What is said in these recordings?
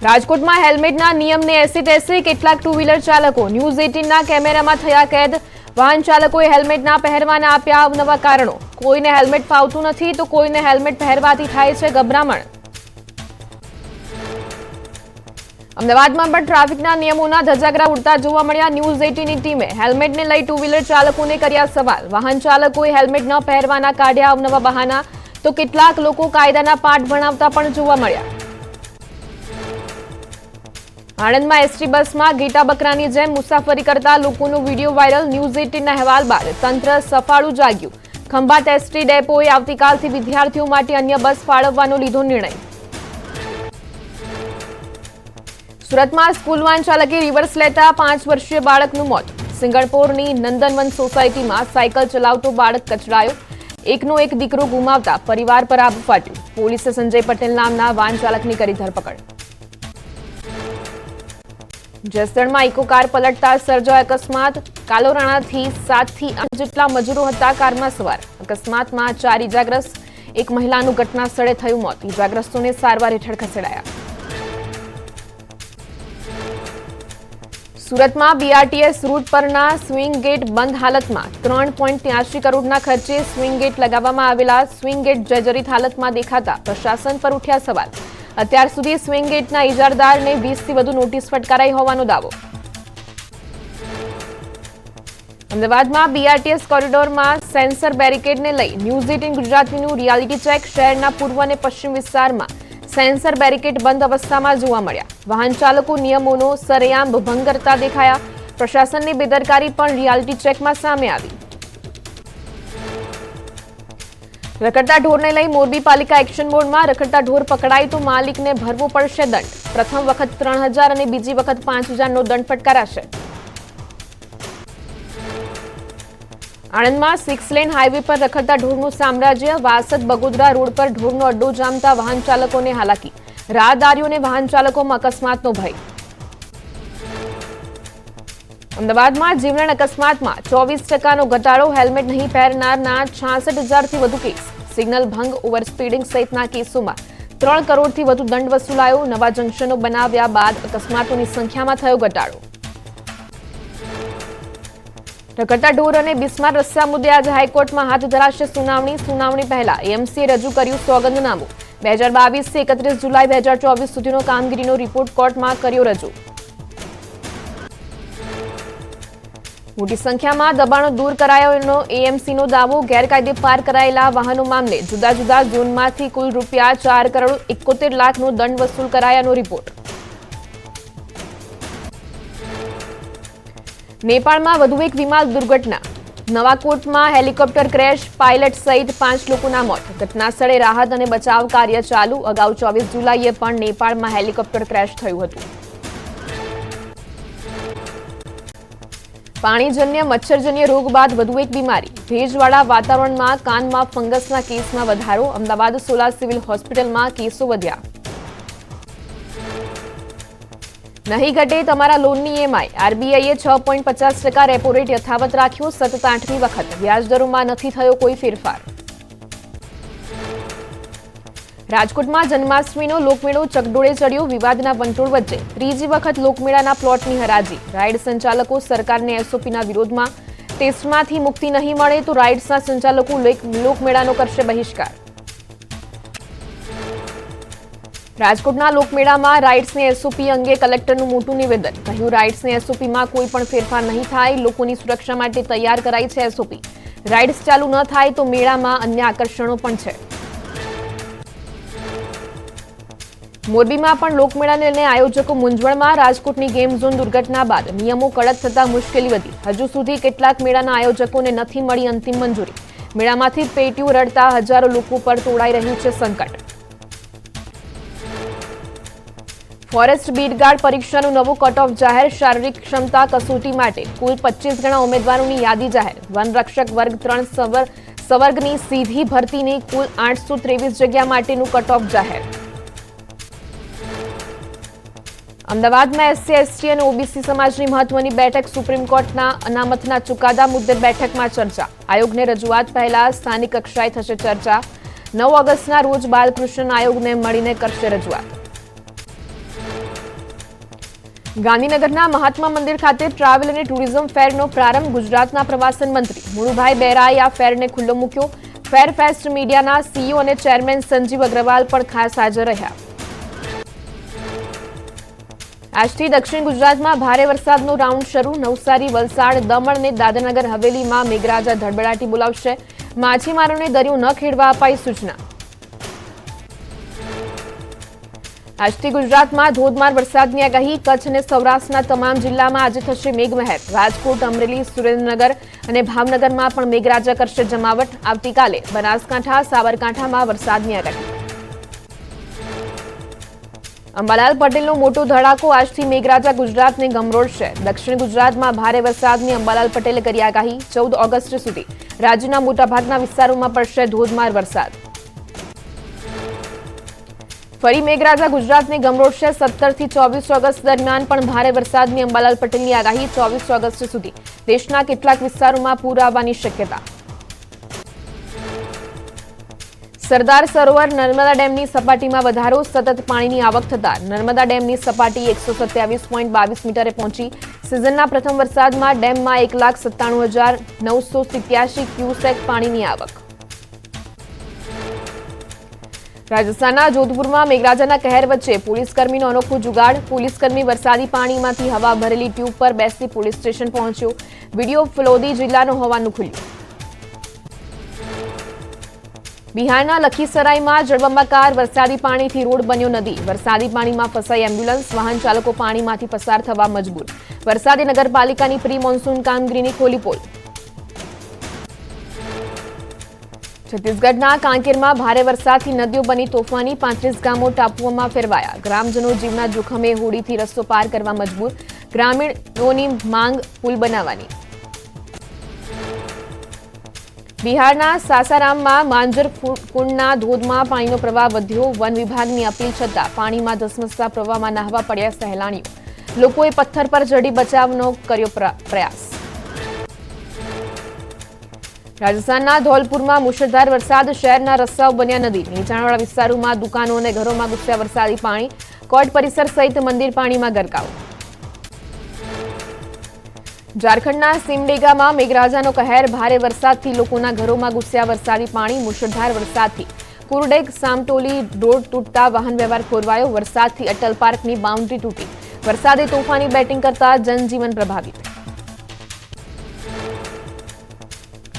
રાજકોટમાં હેલ્મેટના નિયમને એસી તેસી કેટલાક ટુ વ્હીલર ચાલકો ન્યૂઝ 18ના કેમેરામાં થયા કેદ। વાહન ચાલકોએ હેલ્મેટ ના પહેરવાના આપ્યા અવનવા કારણો। કોઈને હેલ્મેટ ફાવતું નથી તો કોઈને હેલ્મેટ પહેરવાથી થાય છે ગભરામણ। અમદાવાદમાં પણ ટ્રાફિકના નિયમોના ધજાગરા ઉડતા જોવા મળ્યા। ન્યૂઝ 18ની ટીમે હેલ્મેટને લઈ ટુ વ્હીલર ચાલકોને કર્યા સવાલ। વાહન ચાલકોએ હેલ્મેટ ન પહેરવાના કાઢ્યા અવનવા બહાના તો કેટલાક લોકો કાયદાના પાઠ ભણાવતા પણ જોવા મળ્યા। આણંદમાં એસટી બસમાં ઘેટા બકરાની જેમ મુસાફરી કરતા લોકોનો વિડીયો વાયરલ। ન્યૂઝ 18ના અહેવાલ બાદ તંત્ર સફાળું જાગ્યું। ખંભાત એસટી ડેપોએ આવતીકાલથી વિદ્યાર્થીઓ માટે અન્ય બસ ફાળવવાનો લીધો નિર્ણય। સુરતમાં સ્કૂલ વાન ચાલકે રિવર્સ લેતા 5 વર્ષીય બાળકનું મોત। સિંગણપોરની નંદનવન સોસાયટીમાં સાયકલ ચલાવતો બાળક કચડાયો। એકનો એક દીકરો ગુમાવતા પરિવાર પર આભ ફાટ્યું। પોલીસે સંજય પટેલ નામના વાન ચાલકની કરી ધરપકડ। જસદણમાં ઇકો કાર પલટતા સર્જાયો અકસ્માત। કાલોરાણાથી 7 થી 8 જેટલા મજૂરો હતા કારમાં સવાર। અકસ્માતમાં 4 ઇજાગ્રસ્ત, એક મહિલાનું ઘટના સ્થળે થયું મોત। ઇજાગ્રસ્તોને સારવાર હેઠળ ખસેડાયા। સુરતમાં બીઆરટીએસ રૂટ પરના સ્વિંગ ગેટ બંધ હાલતમાં। 3.83 કરોડના ખર્ચે સ્વિંગ ગેટ લગાવવામાં આવેલા સ્વિંગ ગેટ જર્જરિત હાલતમાં દેખાતા પ્રશાસન પર ઉઠ્યા સવાલ। અત્યાર સુધી સ્વિંગ ગેટના ઇજારદારને 20થી વધુ નોટિસ ફટકારાઈ હોવાનો દાવો। અમદાવાદમાં બીઆરટીએસ કોરિડોરમાં સેન્સર બેરિકેડને લઈ ન્યૂઝ 18 ગુજરાતીનું રિયાલિટી ચેક। શહેરના પૂર્વ અને પશ્ચિમ વિસ્તારમાં સેન્સર બેરિકેડ બંધ અવસ્થામાં જોવા મળ્યા। વાહન ચાલકો નિયમોનો સરેઆમ ભંગ કરતા દેખાયા। પ્રશાસનની બેદરકારી પણ રિયાલિટી ચેકમાં સામે આવી। રખડતા ઢોરને લઈ મોરબી પાલિકા એક્શન મોડમાં। રખડતા ઢોર પકડાય તો માલિકને ભરવો પડશે દંડ। પ્રથમ વખત 3000 અને બીજી વખત 5000નો દંડ ફટકારાશે। આણંદમાં 6 લેન હાઈવે પર રખડતા ઢોરનું સામ્રાજ્ય। વાસદ બગોદરા રોડ પર ઢોરનો અડ્ડો જામતા વાહન ચાલકોને હાલાકી। રાહદારીઓને વાહન ચાલકોમાં અકસ્માતનો ભય। અમદાવાદમાં જીવલેણ અકસ્માતમાં 24% ઘટાડો। હેલ્મેટ નહીં પહેરનારના 66,000થી વધુ કેસ। સિગ્નલ ભંગ, ઓવર સ્પીડિંગ સહિતના કેસોમાં 3 કરોડથી વધુ દંડ વસૂલાયો। નવા જંકશનો બનાવ્યા બાદ અકસ્માતોની સંખ્યામાં થયો ઘટાડો। રખડતા ઢોર અને બિસ્માર રસ્તા મુદ્દે આજે હાઈકોર્ટમાં હાથ ધરાશે સુનાવણી। સુનાવણી પહેલા એએમસીએ રજૂ કર્યું સોગંદનામું। 2022થી 31 જુલાઈ 2024 સુધીનો કામગીરીનો રિપોર્ટ કોર્ટમાં કર્યો રજૂ। મોટી સંખ્યામાં દબાણો દૂર કરાયાનો એએમસીનો દાવો। ગેરકાયદે પાર્ક કરાયેલા વાહનો મામલે જુદા જુદા ઝોનમાંથી કુલ રૂપિયા 4,71 લાખનો દંડ વસૂલ કરાયાનો રિપોર્ટ। નેપાળમાં વધુ એક વિમાન દુર્ઘટના। નવાકોટમાં હેલિકોપ્ટર ક્રેશ, પાયલટ સહિત 5 લોકોના મોત। ઘટના સ્થળે રાહત અને બચાવ કાર્ય ચાલુ। અગાઉ 24 જુલાઈએ પણ નેપાળમાં હેલિકોપ્ટર ક્રેશ થયું હતું। પાણીજન્ય મચ્છરજન્ય રોગ બાદ વધુ એક બીમારી। ભેજવાળા વાતાવરણમાં કાનમાં ફંગસના કેસમાં વધારો। અમદાવાદ સોલા સિવિલ હોસ્પિટલમાં કેસો વધ્યા। નહીં ઘટે તમારા લોનની ઈએમઆઈ। આરબીઆઈએ 6.50% રેપો રેટ યથાવત રાખ્યો। સતત 8મી વખત વ્યાજદરોમાં નથી થયો કોઈ ફેરફાર। રાજકોટમાં જન્માષ્ટમીનો લોકમેળો ચકડોળે ચડ્યો। વિવાદના વંટોળ વચ્ચે ત્રીજી વખત લોકમેળાના પ્લોટની હરાજી। રાઇડ સંચાલકો સરકારની એસઓપીના વિરોધમાં। ટેસ્ટમાંથી મુક્તિ નહીં મળે તો રાઇડ્સના સંચાલકો લોકમેળાનો કરશે બહિષ્કાર। રાજકોટના લોકમેળામાં રાઇડ્સની એસઓપી અંગે કલેક્ટરનું મોટું નિવેદન। કહ્યું રાઇડ્સની એસઓપીમાં કોઈ પણ ફેરફાર નહીં થાય। લોકોની સુરક્ષા માટે તૈયાર કરાઈ છે એસઓપી। રાઇડ્સ ચાલુ ન થાય તો મેળામાં અન્ય આકર્ષણો પણ છે। મોરબીમાં પણ લોકમેળાને લઈને આયોજકો મૂંઝવણમાં। રાજકોટની ગેમ ઝોન દુર્ઘટના બાદ નિયમો કડક થતા મુશ્કેલી વધી। હજુ સુધી કેટલાક મેળાના આયોજકોને નથી મળી અંતિમ મંજૂરી। મેળામાંથી પેટીઓ રડતા હજારો લોકો પર તોડાઈ રહ્યું છે સંકટ। ફોરેસ્ટ બીટગાર્ડ પરીક્ષાનું નવું કટ ઓફ જાહેર। શારીરિક ક્ષમતા કસોટી માટે કુલ 25 ગણા ઉમેદવારોની યાદી જાહેર। વનરક્ષક વર્ગ 3 સવર્ગની સીધી ભરતીની કુલ 823 જગ્યા માટેનું કટ ઓફ જાહેર। અમદાવાદમાં એસસી, એસટી અને ઓબીસી સમાજની મહત્વની બેઠક। સુપ્રીમ કોર્ટના અનામતના ચુકાદા મુદ્દે બેઠકમાં ચર્ચા। આયોગને રજૂઆત પહેલા સ્થાનિક કક્ષાએ થશે ચર્ચા। 9 ઓગસ્ટના રોજ બાલકૃષ્ણ આયોગને મળીને કરશે રજૂઆત। ગાંધીનગરના મહાત્મા મંદિર ખાતે ટ્રાવેલ અને ટુરિઝમ ફેરનો પ્રારંભ ગુજરાતના પ્રવાસન મંત્રી મુળુભાઈ બેરાએ આ ફેરને ખુલ્લો મૂક્યો. ફેર ફેસ્ટ મીડિયાના સીઈઓ અને ચેરમેન સંજીવ અગ્રવાલ પણ ખાસ હાજર રહ્યા. આજથી દક્ષિણ ગુજરાતમાં ભારે વરસાદનો રાઉન્ડ શરૂ. નવસારી, વલસાડ, દમણ અને દાદરાનગર હવેલીમાં મેઘરાજા ધડબડાટી બોલાવશે. માછીમારોને દરિયો ન ખેડવા અપાઈ સૂચના. આજથી ગુજરાતમાં ધોધમાર વરસાદની આગાહી. કચ્છ અને સૌરાષ્ટ્રના તમામ જિલ્લામાં આજે થશે મેઘમહેર. રાજકોટ, અમરેલી, સુરેન્દ્રનગર અને ભાવનગરમાં પણ મેઘરાજા કરશે જમાવટ. આવતીકાલે બનાસકાંઠા, સાબરકાંઠામાં વરસાદની આગાહી. અંબાલાલ પટેલનો મોટો ધડાકો. આજથી મેઘરાજા ગુજરાતને ગમરોળશે. દક્ષિણ ગુજરાતમાં ભારે વરસાદની અંબાલાલ પટેલે કરી આગાહી. 14 ઓગસ્ટ સુધી રાજ્યના મોટાભાગના વિસ્તારોમાં પડશે ધોધમાર વરસાદ. ફરી મેઘરાજા ગુજરાતને ગમરોળશે. 17 થી 24 ઓગસ્ટ દરમિયાન પણ ભારે વરસાદની અંબાલાલ પટેલની આગાહી. 24 ઓગસ્ટ સુધી દેશના કેટલાક વિસ્તારોમાં પૂર આવવાની શક્યતા. સરદાર સરોવર નર્મદા ડેમની સપાટીમાં વધારો. સતત પાણીની આવક થતા નર્મદા ડેમની સપાટી 127.22 મીટરે પહોંચી. સિઝનના પ્રથમ વરસાદમાં ડેમમાં 1,97,987 ક્યુસેક પાણીની આવક. રાજસ્થાનના જોધપુરમાં મેઘરાજાના કહેર વચ્ચે પોલીસકર્મીનો અનોખો જુગાડ. પોલીસકર્મી વરસાદી પાણીમાંથી હવા ભરેલી ટ્યુબ પર બેસી પોલીસ સ્ટેશન પહોંચ્યો. વિડીયો ફલોદી જિલ્લાનો હોવાનું ખુલ્યું. બિહારના લખીસરાયમાં જળબંબાકાર વરસાદી પાણીથી રોડ બન્યો નદી. વરસાદી પાણીમાં ફસાઈ એમ્બ્યુલન્સ. વાહન ચાલકો પાણીમાંથી પસાર થવા મજબૂર. વરસાદી નગરપાલિકાની પ્રી મોન્સૂન કામગીરીની ખોલી પોલ. છત્તીસગઢના કાંકેરમાં ભારે વરસાદથી નદીઓ બની તોફાની. 35 ગામો ટાપુઓમાં ફેરવાયા. ગ્રામજનો જીવના જોખમે હોડીથી રસ્તો પાર કરવા મજબૂર. ગ્રામીણોની માંગ પુલ બનાવવાની. બિહારના સાસારામમાં માંજર કુંડના ધોધમાં પાણીનો પ્રવાહ વધ્યો. વન વિભાગની અપીલ છતાં પાણીમાં ધસમસતા પ્રવાહમાં નહાવા પડ્યા સહેલાણીઓ. લોકોએ પથ્થર પર ચડી બચાવનો કર્યો પ્રયાસ. રાજસ્થાનના ધૌલપુરમાં મુશળધાર વરસાદ. શહેરના રસ્તાઓ બન્યા નદી. નીચાણવાળા વિસ્તારોમાં દુકાનો અને ઘરોમાં ઘૂસ્યા વરસાદી પાણી. કોર્ટ પરિસર સહિત મંદિર પાણીમાં ગરકાવ. ઝારખંડના સિમડેગામાં મેઘરાજાનો કહેર. ભારે વરસાદથી લોકોના ઘરોમાં ઘૂસ્યા વરસાદી પાણી. મુશળધાર વરસાદથી કુરડેગ સામટોલી રોડ તૂટતા વાહન વ્યવહાર ખોરવાયો. વરસાદથી અટલ પાર્કની બાઉન્ડ્રી તૂટી. વરસાદે તોફાની બેટિંગ કરતા જનજીવન પ્રભાવિત.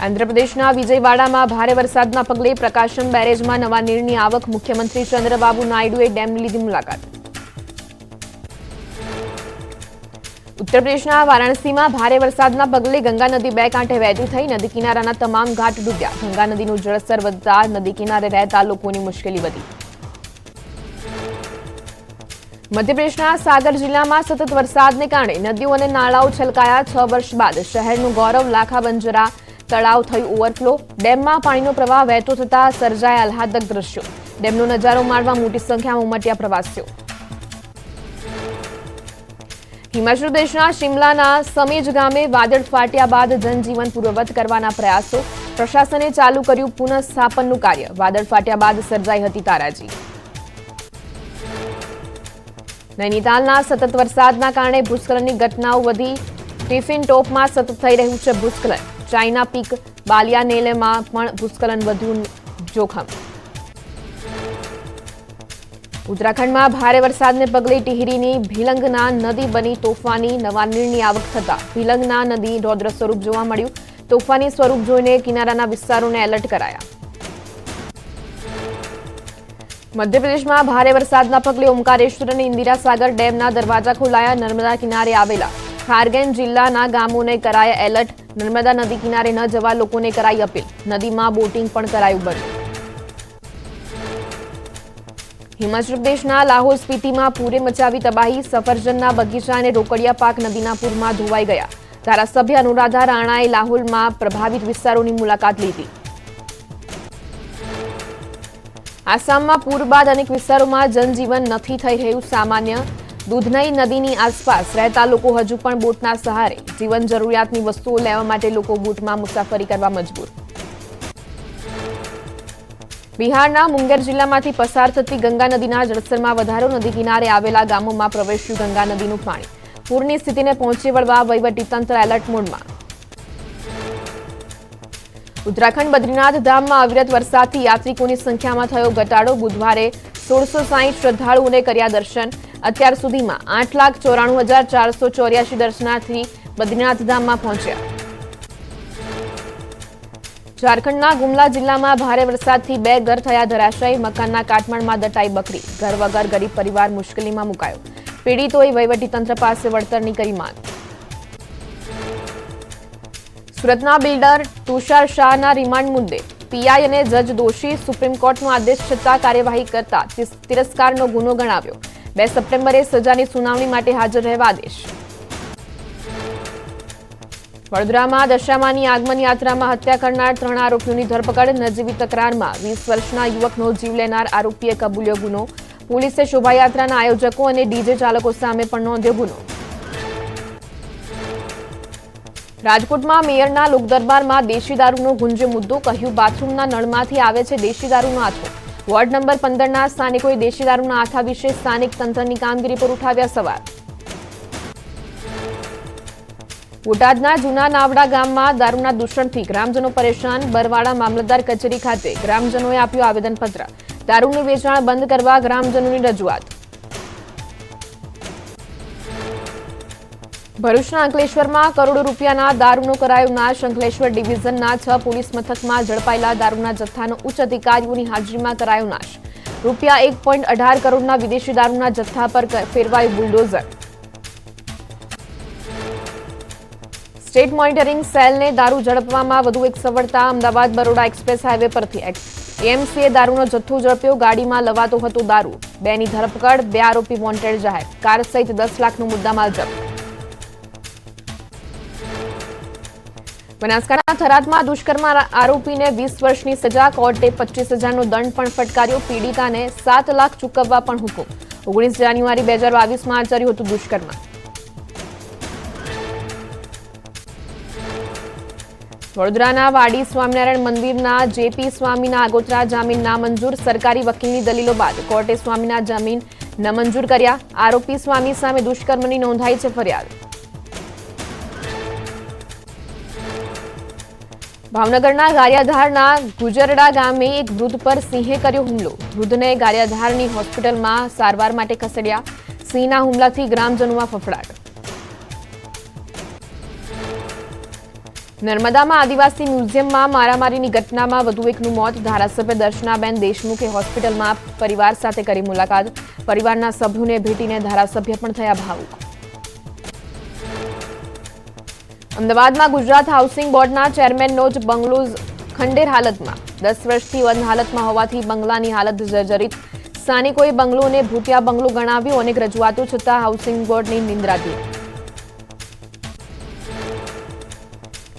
આંધ્રપ્રદેશના વિજયવાડામાં ભારે વરસાદના પગલે પ્રકાશમ બેરેજમાં નવા નીરની આવક. મુખ્યમંત્રી ચંદ્રબાબુ નાયડુએ ડેમની લીધી મુલાકાત. ઉત્તર પ્રદેશના વારાણસીમાં ભારે વરસાદના પગલે ગંગા નદી બે કાંઠે વહેતી થઈ. નદી કિનારાના તમામ ઘાટ ડૂબ્યા. ગંગા નદીનું જળસ્તર વધતા નદી કિનારે રહેતા લોકોની મુશ્કેલી વધી. મધ્યપ્રદેશના સાગર જિલ્લામાં સતત વરસાદને કારણે નદીઓ અને નાળાઓ છલકાયા. 6 વર્ષ બાદ શહેરનું ગૌરવ લાખા બંજરા તળાવ થયું ઓવરફ્લો. ડેમમાં પાણીનો પ્રવાહ વહેતો થતા સર્જાયા આહલાદક દ્રશ્યો. ડેમનો નજારો માણવા મોટી સંખ્યામાં ઉમટ્યા પ્રવાસીઓ. હિમાચલ પ્રદેશના શિમલાના સમેજ ગામે વાદળ ફાટ્યા બાદ જનજીવન પૂર્વવત કરવાના પ્રયાસો. પ્રશાસને ચાલુ કર્યું પુનઃસ્થાપનનું કાર્ય. વાદળ ફાટ્યા બાદ સર્જાઈ હતી તારાજી. નૈનીતાલના સતત વરસાદના કારણે ભૂસ્ખલનની ઘટનાઓ વધી. ટિફિન ટોપમાં સતત થઈ રહ્યું છે ભૂસ્ખલન. ચાઇના પીક બાલિયાનેલેમાં પણ ભૂસ્ખલન વધ્યું જોખમ. ઉત્તરાખંડમાં ભારે વરસાદને પગલે ટિહરીની ભીલંગના નદી બની તોફાની. નવા નીરની આવક થતા ભીલંગના નદી રૌદ્ર સ્વરૂપ જોવા મળ્યું. તોફાની સ્વરૂપ જોઈને કિનારાના વિસ્તારોને એલર્ટ કરાયા. મધ્યપ્રદેશમાં ભારે વરસાદના પગલે ઓમકારેશ્વર અને ઇન્દિરા સાગર ડેમના દરવાજા ખોલાયા. નર્મદા કિનારે આવેલા ખારગેન જિલ્લાના ગામોને કરાયા એલર્ટ. નર્મદા નદી કિનારે ન જવા લોકોને કરાઈ અપીલ. નદીમાં બોટિંગ પણ કરાયું બંધ. હિમાચલ પ્રદેશના લાહોલ સ્પીતિમાં પૂરે મચાવી તબાહી. સફરજનના બગીચા અને રોકડિયા પાક નદીના પૂરમાં ધોવાઈ ગયા. ધારાસભ્ય અનુરાધા રાણાએ લાહોલમાં પ્રભાવિત વિસ્તારોની મુલાકાત લીધી. આસામમાં પૂર બાદ અનેક વિસ્તારોમાં જનજીવન નથી થઈ રહ્યું સામાન્ય. દૂધનઈ નદીની આસપાસ રહેતા લોકો હજુ પણ બોટના સહારે. જીવન જરૂરિયાતની વસ્તુઓ લેવા માટે લોકો બોટમાં મુસાફરી કરવા મજબૂર. બિહારના મુંગેર જિલ્લામાંથી પસાર થતી ગંગા નદીના જળસ્તરમાં વધારો. નદી કિનારે આવેલા ગામોમાં પ્રવેશ્યું ગંગા નદીનું પાણી. પૂરની સ્થિતિને પહોંચી વળવા વહીવટીતંત્ર એલર્ટ મોડમાં. ઉત્તરાખંડ બદ્રીનાથ ધામમાં અવિરત વરસાદથી યાત્રિકોની સંખ્યામાં થયો ઘટાડો. બુધવારે 1660 શ્રદ્ધાળુઓને કર્યા દર્શન. અત્યાર સુધીમાં 8,94,484 દર્શનાર્થી બદ્રીનાથ ધામમાં પહોંચ્યા. ઝારખંડના ગુમલા જિલ્લામાં ભારે વરસાદથી 2 ઘર થયા ધરાશાયી. મકાનના કાટમાળમાં દટાઈ બકરી. ઘર વગર ગરીબ પરિવાર મુશ્કેલીમાં મુકાયો. પીડિતોએ વહીવટીતંત્ર પાસે વળતરની કરી માંગ. સુરતના બિલ્ડર તુષાર શાહના રિમાન્ડ મુદ્દે પીઆઈ અને જજ દોશી સુપ્રીમ કોર્ટનો આદેશ છતાં કાર્યવાહી કરતા તિરસ્કારનો ગુનો ગણાવ્યો. 2 સપ્ટેમ્બરે સજાની સુનાવણી માટે હાજર રહેવા આદેશ. વડોદરામાં દશામાની આગમન યાત્રામાં હત્યા કરનાર 3 આરોપીઓની ધરપકડ. નજીવી તકરારમાં 20 વર્ષના યુવકનો જીવ લેનાર આરોપીએ કબૂલ્યો ગુનો. પોલીસે શોભાયાત્રાના આયોજકો અને ડીજે ચાલકો સામે પણ નોંધ્યો ગુનો. રાજકોટમાં મેયરના લોકદરબારમાં દેશી દારૂનો ગુંજ્યો મુદ્દો. કહ્યું બાથરૂમના નળમાંથી આવે છે દેશી દારૂનો આથો. વોર્ડ નંબર 15ના સ્થાનિકોએ દેશી દારૂના આથા વિશે સ્થાનિક તંત્રની કામગીરી પર ઉઠાવ્યા સવાલ. બોટાદના જૂના નાવડા ગામમાં દારૂના દૂષણથી ગ્રામજનો પરેશાન. બરવાડા મામલતદાર કચેરી ખાતે ગ્રામજનોએ આપ્યું આવેદનપત્ર. દારૂનું વેચાણ બંધ કરવા ગ્રામજનોની રજૂઆત. ભરૂચના અંકલેશ્વરમાં કરોડો રૂપિયાના દારૂનો કરાયો નાશ. અંકલેશ્વર ડિવિઝનના 6 પોલીસ મથકમાં ઝડપાયેલા દારૂના જથ્થાનો ઉચ્ચ અધિકારીઓની હાજરીમાં કરાયો નાશ. રૂપિયા 1.18 કરોડના વિદેશી દારૂના જથ્થા પર ફેરવાયું બુલડોઝર. સ્ટેટ મોનિટરિંગ સેલને દારૂ ઝડપવામાં વધુ એક સફળતા. અમદાવાદ બરોડા એક્સપ્રેસ હાઈવે પરથી એએમસીએ દારૂનો જથ્થો ઝડપ્યો. ગાડીમાં લવાતો હતો દારૂ. 2ની ધરપકડ. 2 આરોપી વોન્ટેડ જાહેર. કાર સહિત 10 લાખનો મુદ્દામાલ જપ્ત. બનાસકાંઠાના થરાદમાં દુષ્કર્મ આરોપીને 20 વર્ષની સજા. કોર્ટે 25,000નો દંડ પણ ફટકાર્યો. પીડિતાને 7 લાખ ચૂકવવા પણ હુકમ. 19 જાન્યુઆરી 2022માં આચર્યું હતું દુષ્કર્મ. વડોદરાના વાડી સ્વામિનારાયણ મંદિરના જેપી સ્વામીના આગોતરા જામીન નામંજૂર. સરકારી વકીલની દલીલો બાદ કોર્ટે સ્વામીના જામીન નામંજૂર કર્યા. આરોપી સ્વામી સામે દુષ્કર્મની નોંધાઈ છે ફરિયાદ. ભાવનગરના ગારિયાધારના ગુજરડા ગામે એક વૃદ્ધ પર સિંહે કર્યો હુમલો. વૃદ્ધને ગારિયાધારની હોસ્પિટલમાં સારવાર માટે ખસેડ્યા. સિંહના હુમલાથી ગ્રામજનોમાં ફફડાટ. નર્મદામાં આદિવાસી મ્યુઝિયમમાં મારામારીની ઘટનામાં વધુ એકનું મોત. ધારાસભ્ય દર્શનાબેન દેશમુખે હોસ્પિટલમાં પરિવાર સાથે કરી મુલાકાત. પરિવારના સભ્યોને ભેટીને ધારાસભ્ય પણ થયા ભાવુક. અમદાવાદમાં ગુજરાત હાઉસિંગ બોર્ડના ચેરમેનનો જ બંગલો ખંડેર હાલતમાં. 10 વર્ષથી બંધ હાલતમાં હોવાથી બંગલાની હાલત જર્જરિત. સ્થાનિકોએ બંગલોને ભૂતિયા બંગલો ગણાવ્યો. અનેક રજૂઆતો છતાં હાઉસિંગ બોર્ડની નિંદ્રાથી.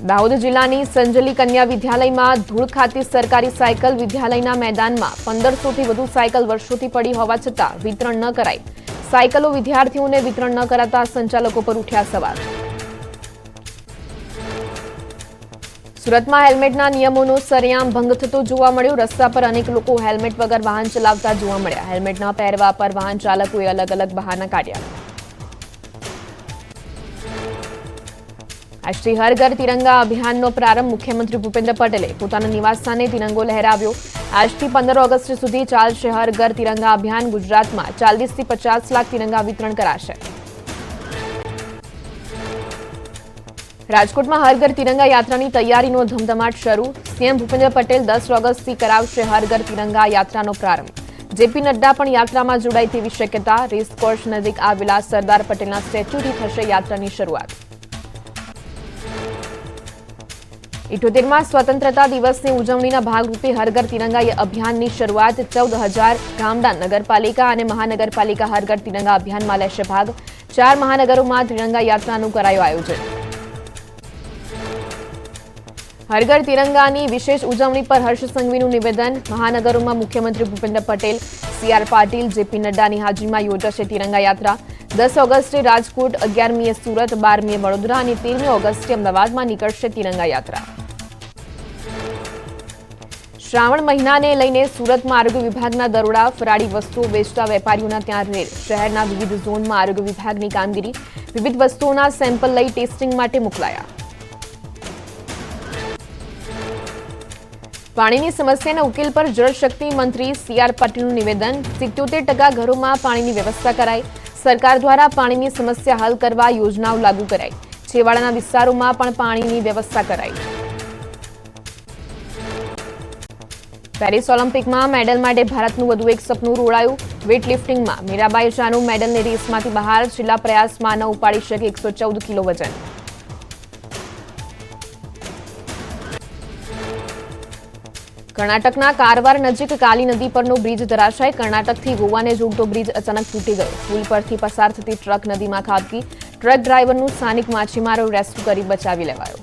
દાહોદ જિલ્લાની સંજલી કન્યા વિદ્યાલયમાં ધૂળ ખાતી સરકારી સાયકલ. વિદ્યાલયના મેદાનમાં 1500થી વધુ સાયકલ વર્ષોથી પડી હોવા છતાં વિતરણ ન કરાઈ. સાયકલો વિદ્યાર્થીઓને વિતરણ ન કરાતા સંચાલકો પર ઉઠ્યા સવાલ. સુરતમાં હેલ્મેટના નિયમોનો સરેઆમ ભંગ થતો જોવા મળ્યો. રસ્તા પર અનેક લોકો હેલ્મેટ વગર વાહન ચલાવતા જોવા મળ્યા. હેલ્મેટ ન પહેરવા પર વાહન ચાલકોએ અલગ અલગ બહાના કાઢ્યા. આજથી હર ઘર તિરંગા અભિયાનનો પ્રારંભ. મુખ્યમંત્રી ભૂપેન્દ્ર પટેલે પોતાના નિવાસસ્થાને તિરંગો લહેરાવ્યો. આજથી 15 ઓગસ્ટ સુધી ચાલશે હર ઘર તિરંગા અભિયાન. ગુજરાતમાં 40થી 50 લાખ તિરંગા વિતરણ કરાશે. રાજકોટમાં હર ઘર તિરંગા યાત્રાની તૈયારીનો ધમધમાટ શરૂ. સીએમ ભૂપેન્દ્ર પટેલ 10 ઓગસ્ટથી કરાવશે હર ઘર તિરંગા યાત્રાનો પ્રારંભ. જેપી નડ્ડા પણ યાત્રામાં જોડાય તેવી શક્યતા. રેસકોર્સ નજીક આવેલા સરદાર પટેલના સ્ટેચ્યુથી થશે યાત્રાની શરૂઆત. 78મા સ્વતંત્રતા દિવસની ઉજવણીના ભાગરૂપે હર ઘર તિરંગા અભિયાનની શરૂઆત. 14,000 ગામડા, નગરપાલિકા અને મહાનગરપાલિકા હર ઘર તિરંગા અભિયાનમાં લેશે ભાગ. 4 મહાનગરોમાં તિરંગા યાત્રાનું કરાયું આયોજન. હર ઘર તિરંગાની વિશેષ ઉજવણી પર હર્ષ સંઘવીનું નિવેદન. મહાનગરોમાં મુખ્યમંત્રી ભૂપેન્દ્ર પટેલ, સીઆર પાટીલ, જેપી નડ્ડાની હાજરીમાં યોજાશે તિરંગા યાત્રા. 10 ઓગસ્ટે રાજકોટ, 11મીએ સુરત, 12મીએ વડોદરા અને 13મી ઓગસ્ટે અમદાવાદમાં નીકળશે તિરંગા યાત્રા. શ્રાવણ મહિનાને લઈને સુરતમાં આરોગ્ય વિભાગના દરોડા. ફરાળી વસ્તુઓ વેચતા વેપારીઓના ત્યાં રેડ. શહેરના વિવિધ ઝોનમાં આરોગ્ય વિભાગની કામગીરી. વિવિધ વસ્તુઓના સેમ્પલ લઈ ટેસ્ટિંગ માટે મોકલાયા. પાણીની સમસ્યાના ઉકેલ પર જળશક્તિ મંત્રી સી.આર. પાટીલનું નિવેદન. 77% ઘરોમાં પાણીની વ્યવસ્થા કરાઈ. સરકાર દ્વારા પાણીની સમસ્યા હલ કરવા યોજનાઓ લાગુ કરાઈ. છેવાડાના વિસ્તારોમાં પણ પાણીની વ્યવસ્થા કરાઈ. પેરિસ ઓલિમ્પિકમાં મેડલ માટે ભારતનું વધુ એક સપનું રોડાયું. વેઇટ લિફ્ટિંગમાં મીરાબાઈ ચાનુ મેડલની રેસમાંથી બહાર. છેલ્લા પ્રયાસમાં ન ઉપાડી શકે 114 કિલો વજન. કર્ણાટકના કારવાર નજીક કાલી નદી પરનો બ્રિજ ધરાશાય. કર્ણાટકથી ગોવાને જોડતો બ્રિજ અચાનક તૂટી ગયો. પુલ પરથી પસાર થતી ટ્રક નદીમાં ખાબકી. ટ્રક ડ્રાઈવરનું સ્થાનિક માછીમારો રેસ્ક્યુ કરી બચાવી લેવાયો.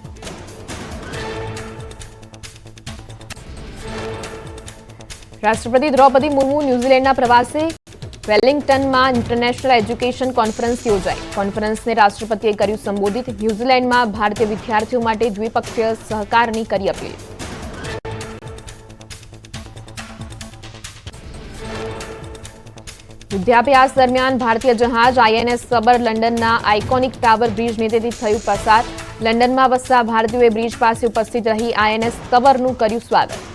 રાષ્ટ્રપતિ દ્રૌપદી મુર્મુ ન્યૂઝીલેન્ડના પ્રવાસે. વેલિંગ્ટનમાં ઇન્ટરનેશનલ એજ્યુકેશન કોન્ફરન્સ યોજાઈ. કોન્ફરન્સને રાષ્ટ્રપતિએ કર્યું સંબોધિત. ન્યૂઝીલેન્ડમાં ભારતીય વિદ્યાર્થીઓ માટે દ્વિપક્ષીય સહકારની કરી અપીલ. યુદ્ધાભ્યાસ દરમિયાન ભારતીય જહાજ આઈએનએસ સબર લંડનના આઇકોનિક ટાવર બ્રિજ નીચેથી થયું પસાર. લંડનમાં વસતા ભારતીયોએ બ્રિજ પાસે ઉપસ્થિત રહી આઈએનએસ સબરનું કર્યું સ્વાગત.